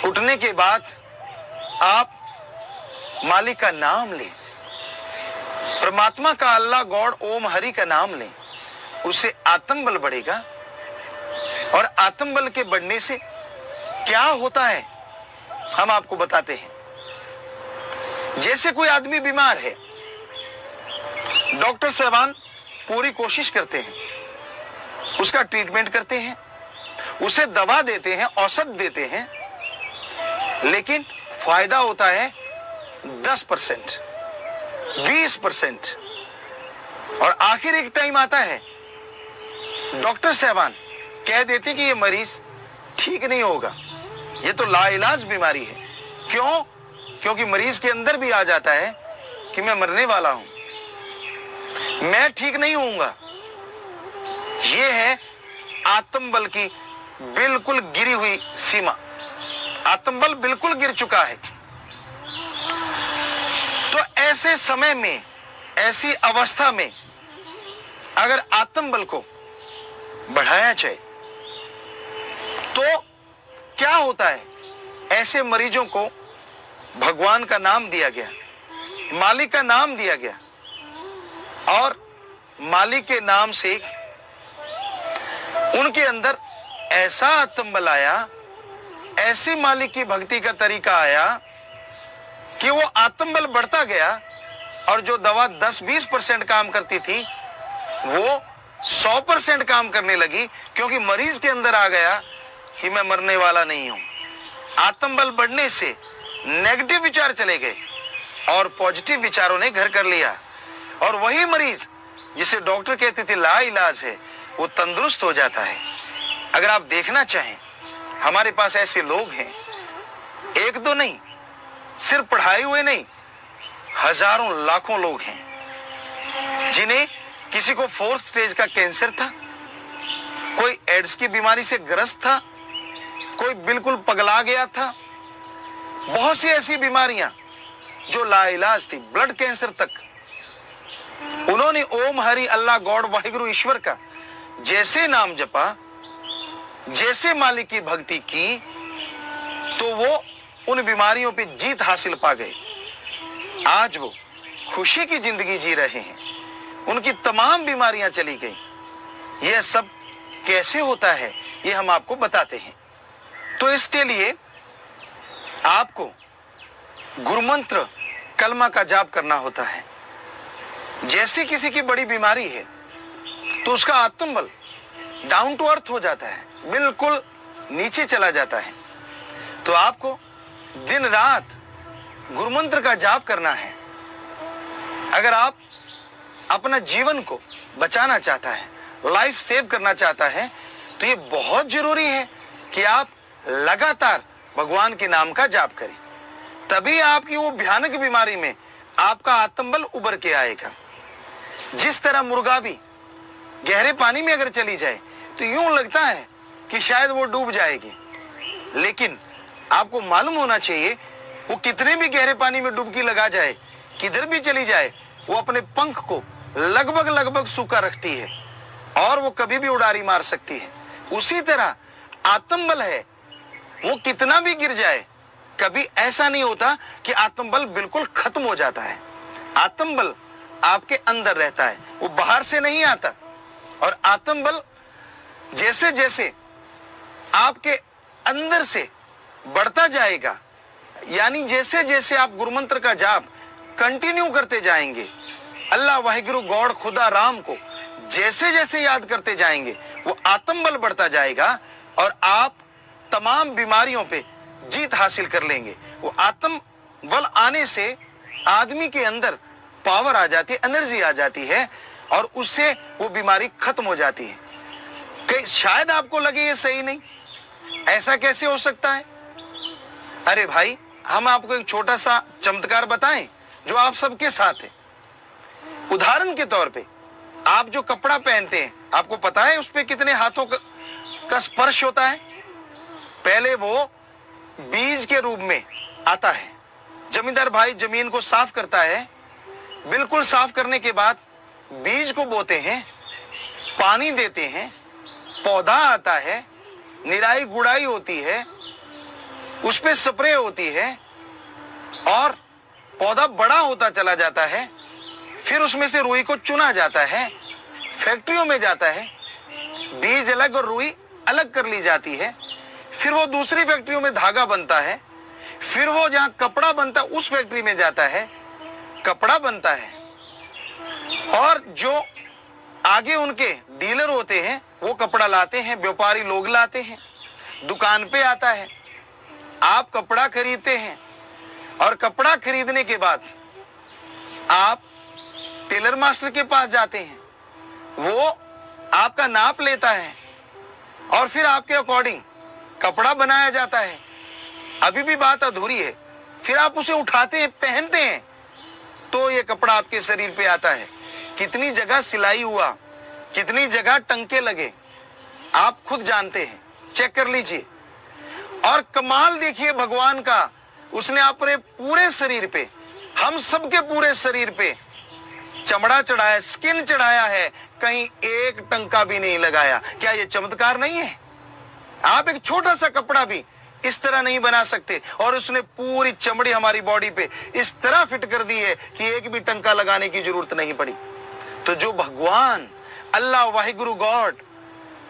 उठने के बाद आप मालिक का नाम लें, परमात्मा का, अल्लाह गॉड, ओम हरि का नाम लें, उससे आत्मबल बढ़ेगा। और आत्मबल के बढ़ने से क्या होता है हम आपको बताते हैं। जैसे कोई आदमी बीमार है, डॉक्टर साहबान पूरी कोशिश करते हैं, उसका ट्रीटमेंट करते हैं, उसे दवा देते हैं, औषध देते हैं, लेकिन फायदा होता है 10%, 20%। और आखिर एक टाइम आता है, डॉक्टर साहबान कह देते कि ये मरीज ठीक नहीं होगा, ये तो लाइलाज बीमारी है। क्यों? क्योंकि मरीज के अंदर भी आ जाता है कि मैं मरने वाला हूं, मैं ठीक नहीं होऊंगा। ये है आत्मबल की बिल्कुल गिरी हुई सीमा। आत्मबल बिल्कुल गिर चुका है। तो ऐसे समय में, ऐसी अवस्था में अगर आत्मबल को बढ़ाया जाए तो क्या होता है? ऐसे मरीजों को भगवान का नाम दिया गया, मालिक का नाम दिया गया, और मालिक के नाम से उनके अंदर ऐसा आत्मबल आया, ऐसी मालिक की भक्ति का तरीका आया कि वो आत्मबल बढ़ता गया। और जो दवा 10-20% काम करती थी वो 100% काम करने लगी, क्योंकि मरीज के अंदर आ गया कि मैं मरने वाला नहीं हूं। आत्मबल बढ़ने से नेगेटिव विचार चले गए और पॉजिटिव विचारों ने घर कर लिया, और वही मरीज जिसे डॉक्टर कहते थे लाइलाज है, वो तंदुरुस्त हो जाता है। अगर आप देखना चाहें, हमारे पास ऐसे लोग हैं, एक दो नहीं, सिर्फ पढ़ाए हुए नहीं, हजारों लाखों लोग हैं जिन्हें किसी को 4th स्टेज का कैंसर था, कोई एड्स की बीमारी से ग्रस्त था, कोई बिल्कुल पगला गया था। बहुत सी ऐसी बीमारियां जो लाइलाज थी, ब्लड कैंसर तक। उन्होंने ओम हरि अल्लाह गॉड वाहिगुरु ईश्वर का जैसे नाम जपा, जैसे मालिक की भक्ति की, तो वो उन बीमारियों पे जीत हासिल पा गए। आज वो खुशी की जिंदगी जी रहे हैं, उनकी तमाम बीमारियां चली गई। यह सब कैसे होता है, ये हम आपको बताते हैं। तो इसके लिए आपको गुरुमंत्र कलमा का जाप करना होता है। जैसे किसी की बड़ी बीमारी है तो उसका आत्मबल डाउन टू अर्थ हो जाता है, बिल्कुल नीचे चला जाता है। तो आपको दिन रात गुरुमंत्र का जाप करना है। अगर आप अपना जीवन को बचाना चाहता है, लाइफ सेव करना चाहता है, तो ये बहुत जरूरी है कि आप लगातार भगवान के नाम का जाप करें। तभी आपकी वो भयानक बीमारी में आपका आत्मबल उभर के आएगा। जिस तरह मुर्गा भी गहरे पानी में अगर चली जाए तो यूं लगता है कि शायद वो डूब जाएगी, लेकिन आपको मालूम होना चाहिए वो कितने भी गहरे पानी में डुबकी लगा जाए, किधर भी चली जाए, वो अपने पंख को लगभग सूखा रखती है और वो कभी भी उड़ारी मार सकती है। उसी तरह आत्मबल है, वो कितना भी गिर जाए, कभी ऐसा नहीं होता कि आत्मबल बिल्कुल खत्म हो जाता है। आत्मबल आपके अंदर रहता है, वो बाहर से नहीं आता। और आत्मबल जैसे जैसे आपके अंदर से बढ़ता जाएगा, यानी जैसे जैसे आप गुरुमंत्र का जाप कंटिन्यू करते जाएंगे, अल्लाह वाहिगुरु गॉड खुदा राम को जैसे जैसे याद करते जाएंगे, वो आत्मबल बढ़ता जाएगा और आप तमाम बीमारियों पे जीत हासिल कर लेंगे। वो आत्मबल आने से आदमी के अंदर पावर आ जाती है, एनर्जी आ जाती है, और उससे वो बीमारी खत्म हो जाती है। कि शायद आपको लगे ये सही नहीं, ऐसा कैसे हो सकता है? अरे भाई, हम आपको एक छोटा सा चमत्कार बताएं जो आप सबके साथ है। उदाहरण के तौर पे, आप जो कपड़ा पहनते हैं, आपको पता है उस पे कितने हाथों का स्पर्श होता है? पहले वो बीज के रूप में आता है। जमींदार भाई जमीन को साफ करता है, बिल्कुल साफ करने के बाद बीज को बोते हैं, पानी देते हैं, पौधा आता है, निराई गुड़ाई होती है, उस पे स्प्रे होती है और पौधा बड़ा होता चला जाता है। फिर उसमें से रुई को चुना जाता है, फैक्ट्रियों में जाता है, बीज अलग और रुई अलग कर ली जाती है, फिर वो दूसरी फैक्ट्रियों में धागा बनता है, फिर वो जहां कपड़ा बनता है उस फैक्ट्री में जाता है, कपड़ा बनता है, और जो आगे उनके डीलर होते हैं वो कपड़ा लाते हैं, व्यापारी लोग लाते हैं, दुकान पे आता है, आप कपड़ा खरीदते हैं, और कपड़ा खरीदने के बाद आप टेलर मास्टर के पास जाते हैं, वो आपका नाप लेता है और फिर आपके अकॉर्डिंग कपड़ा बनाया जाता है। अभी भी बात अधूरी है, फिर आप उसे उठाते हैं, पहनते हैं, तो ये कपड़ा आपके शरीर पे आता है। कितनी जगह सिलाई हुआ, कितनी जगह टंके लगे, आप खुद जानते हैं, चेक कर लीजिए। और कमाल देखिए भगवान का, उसने अपने पूरे शरीर पे, हम सबके पूरे शरीर पे चमड़ा चढ़ाया, स्किन चढ़ाया है, कहीं एक टंका भी नहीं लगाया। क्या ये चमत्कार नहीं है? आप एक छोटा सा कपड़ा भी इस तरह नहीं बना सकते, और उसने पूरी चमड़ी हमारी बॉडी पे इस तरह फिट कर दी है कि एक भी टंका लगाने की जरूरत नहीं पड़ी। तो जो भगवान अल्लाह वाहिगुरु गॉड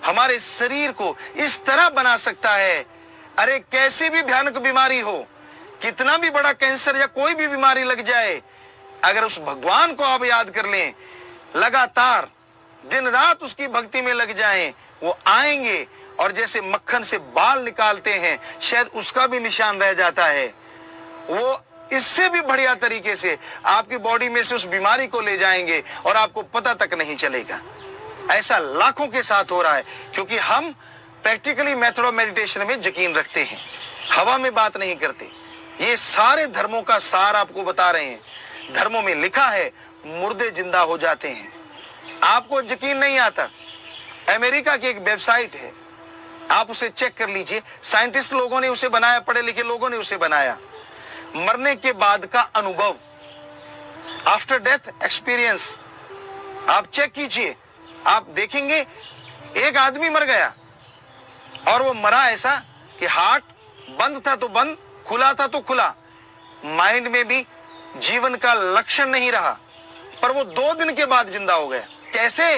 हमारे शरीर को इस तरह बना सकता है, अरे कैसी भी भयानक बीमारी हो, कितना भी बड़ा कैंसर या कोई भी बीमारी लग जाए, अगर उस भगवान को आप याद कर लें, लगातार दिन रात उसकी भक्ति में लग जाएं, वो आएंगे और जैसे मक्खन से बाल निकालते हैं, शायद उसका भी निशान रह जाता है, वो इससे भी बढ़िया तरीके से आपकी बॉडी में से उस बीमारी को ले जाएंगे और आपको पता तक नहीं चलेगा। ऐसा लाखों के साथ हो रहा है, क्योंकि हम प्रैक्टिकली मेथड ऑफ मेडिटेशन में यकीन रखते हैं, हवा में बात नहीं करते। ये सारे धर्मों का सार आपको बता रहे हैं। धर्मों में लिखा है मुर्दे जिंदा हो जाते हैं। आपको यकीन नहीं आता, अमेरिका की एक वेबसाइट है, आप उसे चेक कर लीजिए। साइंटिस्ट लोगों ने उसे बनाया, पढ़े लिखे लोगों ने उसे बनाया। मरने के बाद का अनुभव, आफ्टर डेथ एक्सपीरियंस, आप चेक कीजिए, आप देखेंगे एक आदमी मर गया और वो मरा ऐसा कि हार्ट बंद था तो बंद, खुला था तो खुला, माइंड में भी जीवन का लक्षण नहीं रहा, पर वो 2 दिन के बाद जिंदा हो गया। कैसे?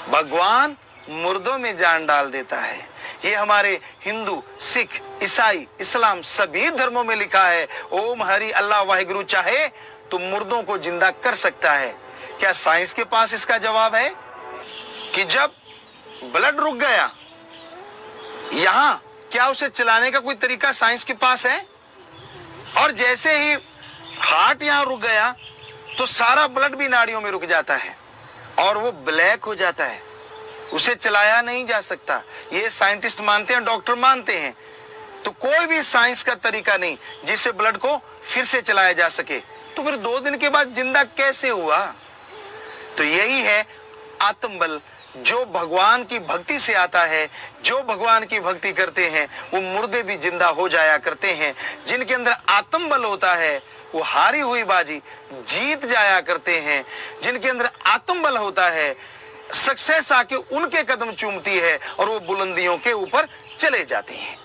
भगवान मुर्दों में जान डाल देता है। ये हमारे हिंदू, सिख, ईसाई, इस्लाम सभी धर्मों में लिखा है। ओम हरि अल्लाह वाहिगुरु चाहे तो मुर्दों को जिंदा कर सकता है। क्या साइंस के पास इसका जवाब है? कि जब ब्लड रुक गया यहां, क्या उसे चलाने का कोई तरीका साइंस के पास है? और जैसे ही हार्ट यहां रुक गया तो सारा ब्लड भी नाड़ियों में रुक जाता है और वो ब्लैक हो जाता है, उसे चलाया नहीं जा सकता। ये साइंटिस्ट मानते हैं, डॉक्टर मानते हैं। तो कोई भी साइंस का तरीका नहीं जिससे ब्लड को फिर से चलाया जा सके। तो फिर 2 दिन के बाद जिंदा कैसे हुआ? तो यही है आत्मबल, जो भगवान की भक्ति से आता है। जो भगवान की भक्ति करते हैं वो मुर्दे भी जिंदा हो जाया करते हैं। जिनके अंदर आत्मबल होता है वो हारी हुई बाजी जीत जाया करते हैं। जिनके अंदर आत्मबल होता है, सक्सेस आके उनके कदम चूमती है और वो बुलंदियों के ऊपर चले जाते हैं।